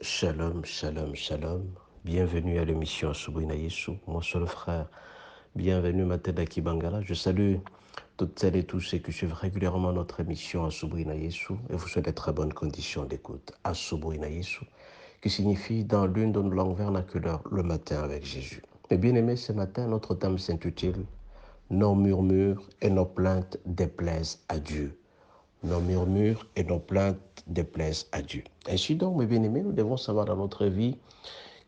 Shalom, shalom, shalom. Bienvenue à l'émission Asubwina Yesu. Moi, c'est le frère. Bienvenue, Matedaki Bangala. Je salue toutes celles et tous ceux qui suivent régulièrement notre émission Asubwina Yesu et vous souhaite de très bonnes conditions d'écoute. Asubwina Yesu, qui signifie dans l'une de nos langues vernaculaires le matin avec Jésus. Et bien aimé, ce matin, notre thème s'intitule Nos murmures et nos plaintes déplaisent à Dieu. Nos murmures et nos plaintes déplaisent à Dieu. Ainsi donc, mes bien-aimés, nous devons savoir dans notre vie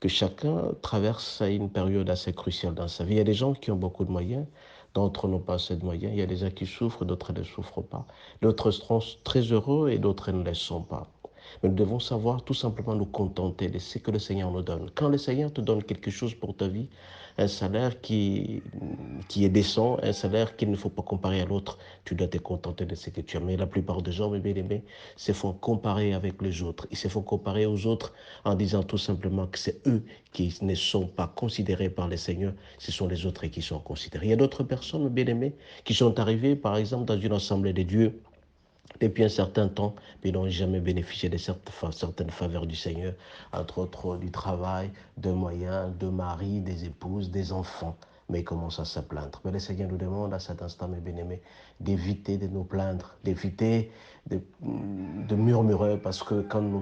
que chacun traverse une période assez cruciale dans sa vie. Il y a des gens qui ont beaucoup de moyens, d'autres n'ont pas assez de moyens. Il y a des gens qui souffrent, d'autres ne souffrent pas. D'autres sont très heureux et d'autres ne le sont pas. Mais nous devons savoir tout simplement nous contenter de ce que le Seigneur nous donne. Quand le Seigneur te donne quelque chose pour ta vie, un salaire qui est décent, un salaire qu'il ne faut pas comparer à l'autre, tu dois te contenter de ce que tu as. Mais la plupart des gens, mes bien-aimés, se font comparer avec les autres. Ils se font comparer aux autres en disant tout simplement que c'est eux qui ne sont pas considérés par le Seigneur, ce sont les autres qui sont considérés. Il y a d'autres personnes, mes bien-aimés, qui sont arrivées, par exemple, dans une assemblée de Dieu, depuis un certain temps, mais n'ont jamais bénéficié de certaines faveurs du Seigneur, entre autres du travail, de moyens, de mari, des épouses, des enfants. Mais ils commencent à se plaindre. Mais le Seigneur nous demande à cet instant, mes bien-aimés, d'éviter de nous plaindre, d'éviter de murmurer, parce que quand nous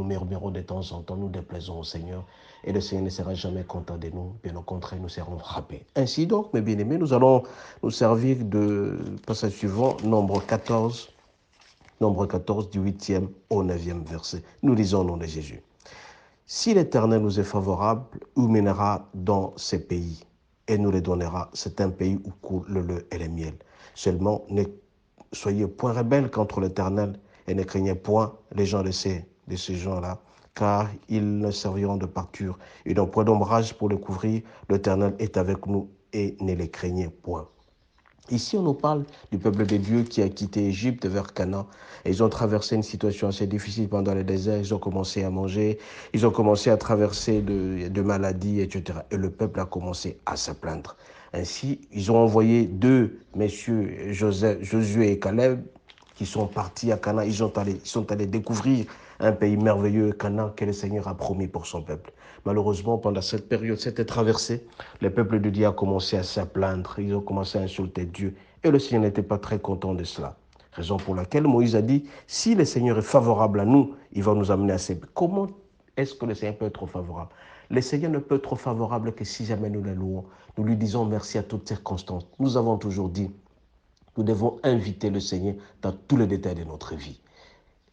murmurons de temps en temps, nous déplaisons au Seigneur, et le Seigneur ne sera jamais content de nous, bien au contraire, nous serons frappés. Ainsi donc, mes bien-aimés, nous allons nous servir de passage suivant, Nombre 14 du 8e au 9e verset. Nous lisons au nom de Jésus. Si l'Éternel nous est favorable, il nous mènera dans ces pays et nous les donnera. C'est un pays où coule le lait et le miel. Seulement, ne soyez point rebelles contre l'Éternel et ne craignez point les gens de ces gens-là, car ils ne serviront de pâture et d'un point d'ombrage pour le couvrir. L'Éternel est avec nous et ne les craignez point. Ici, on nous parle du peuple de Dieu qui a quitté Égypte vers Canaan. Et ils ont traversé une situation assez difficile pendant le désert. Ils ont commencé à manger, ils ont commencé à traverser de maladies, etc. Et le peuple a commencé à se plaindre. Ainsi, ils ont envoyé deux messieurs, Josué et Caleb, qui sont partis à Canaan. Ils sont allés découvrir un pays merveilleux, Canaan, que le Seigneur a promis pour son peuple. Malheureusement, pendant cette période, cette traversée, le peuple de Dieu a commencé à se plaindre. Ils ont commencé à insulter Dieu. Et le Seigneur n'était pas très content de cela. Raison pour laquelle Moïse a dit, si le Seigneur est favorable à nous, il va nous amener à ces pays. Comment est-ce que le Seigneur peut être favorable? Le Seigneur ne peut être favorable que si jamais nous le louons. Nous lui disons merci à toutes circonstances. Nous avons toujours dit, nous devons inviter le Seigneur dans tous les détails de notre vie.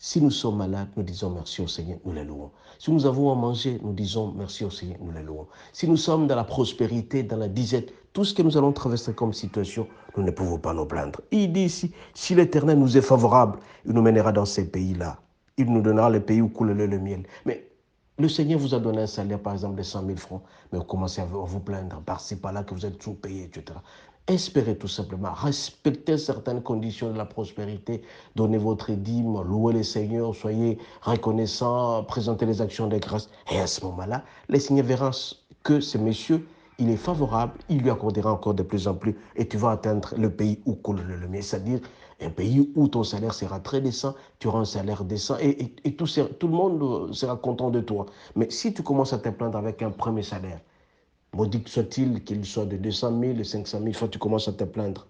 Si nous sommes malades, nous disons merci au Seigneur, nous le louons. Si nous avons à manger, nous disons merci au Seigneur, nous le louons. Si nous sommes dans la prospérité, dans la disette, tout ce que nous allons traverser comme situation, nous ne pouvons pas nous plaindre. Il dit ici, si l'Éternel nous est favorable, il nous mènera dans ces pays-là. Il nous donnera les pays où coule le miel. Mais le Seigneur vous a donné un salaire, par exemple, de 100 000 francs, mais vous commencez à vous plaindre par-ci, par-là, que vous êtes sous-payé, etc. Espérez tout simplement, respectez certaines conditions de la prospérité, donnez votre dîme, louez le Seigneur, soyez reconnaissants, présentez les actions de grâce. Et à ce moment-là, le Seigneur verra que ce monsieur, il est favorable, il lui accordera encore de plus en plus et tu vas atteindre le pays où coule le miel, c'est-à-dire un pays où ton salaire sera très décent, tu auras un salaire décent et tout le monde sera content de toi. Mais si tu commences à te plaindre avec un premier salaire, maudit soit-il qu'il soit de 200 000, de 500 000 fois, tu commences à te plaindre.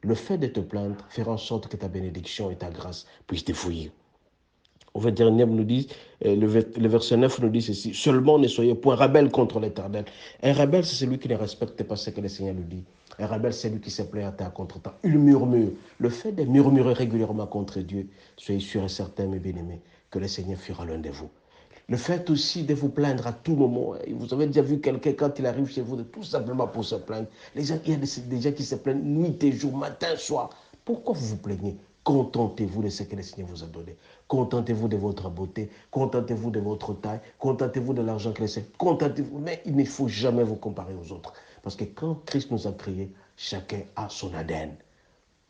Le fait de te plaindre fera en sorte que ta bénédiction et ta grâce puissent te fouiller. Au 21e nous dit, le verset 9 nous dit ceci, seulement ne soyez point rebelles contre l'Éternel. Un rebelle, c'est celui qui ne respecte pas ce que le Seigneur lui dit. Un rebelle, c'est celui qui se plaît à ta contre-temps. Il murmure. Le fait de murmurer régulièrement contre Dieu, soyez sûr et certain, mes bien-aimés, que le Seigneur fera l'un de vous. Le fait aussi de vous plaindre à tout moment. Vous avez déjà vu quelqu'un quand il arrive chez vous, tout simplement pour se plaindre. Il y a des gens qui se plaignent nuit et jour, matin, soir. Pourquoi vous vous plaignez? Contentez-vous de ce que le Seigneur vous a donné. Contentez-vous de votre beauté. Contentez-vous de votre taille. Contentez-vous de l'argent que le Seigneur. Contentez-vous. Mais il ne faut jamais vous comparer aux autres. Parce que quand Christ nous a créés, chacun a son ADN.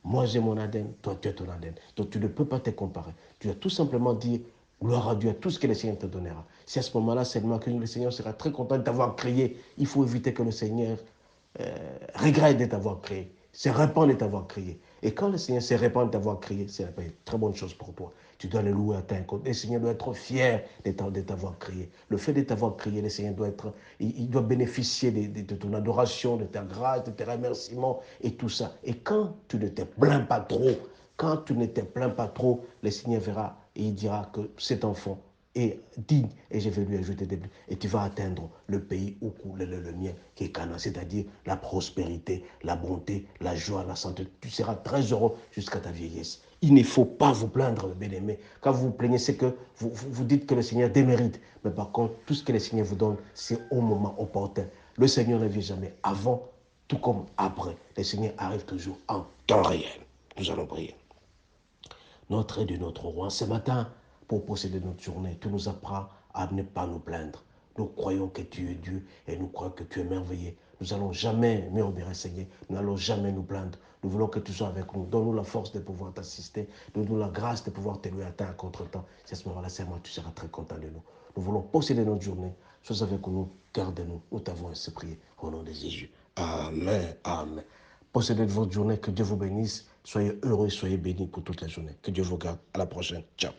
Moi, j'ai mon ADN, toi, tu as ton ADN. Donc, tu ne peux pas te comparer. Tu dois tout simplement dire gloire à Dieu, à tout ce que le Seigneur te donnera. C'est à ce moment-là seulement que le Seigneur sera très content de t'avoir créé. Il faut éviter que le Seigneur regrette de t'avoir créé. se répand de t'avoir créé. Et quand le Seigneur se répand de t'avoir créé, c'est une très bonne chose pour toi. Tu dois le louer à ta compte. Le Seigneur doit être fier de t'avoir créé. Le fait de t'avoir créé, le Seigneur doit être, il doit bénéficier de ton adoration, de ta grâce, de tes remerciements et tout ça. Et quand tu ne te plains pas trop, quand tu ne te plains pas trop, le Seigneur verra et il dira que cet enfant est digne et je vais lui ajouter des buts. Et tu vas atteindre le pays où coule le mien, qui est Canaan, c'est-à-dire la prospérité, la bonté, la joie, la santé. Tu seras très heureux jusqu'à ta vieillesse. Il ne faut pas vous plaindre, bien-aimé. Quand vous vous plaignez, c'est que vous dites que le Seigneur démérite. Mais par contre, tout ce que le Seigneur vous donne, c'est au moment opportun. Le Seigneur ne vient jamais avant, tout comme après. Le Seigneur arrive toujours en temps réel. Nous allons prier. Notre aide et notre roi, ce matin, pour posséder notre journée, tu nous apprends à ne pas nous plaindre. Nous croyons que tu es Dieu et nous croyons que tu es merveilleux. Nous n'allons jamais murmurer, Seigneur. Nous n'allons jamais nous plaindre. Nous voulons que tu sois avec nous. Donne-nous la force de pouvoir t'assister. Donne-nous la grâce de pouvoir te louer à temps contre-temps. C'est à ce moment-là, Seigneur, tu seras très content de nous. Nous voulons posséder notre journée. Sois avec nous. Garde-nous. Nous t'avons ainsi prié. Au nom de Jésus. Amen. Amen. Possédez votre journée. Que Dieu vous bénisse. Soyez heureux, soyez bénis pour toute la journée. Que Dieu vous garde. À la prochaine. Ciao.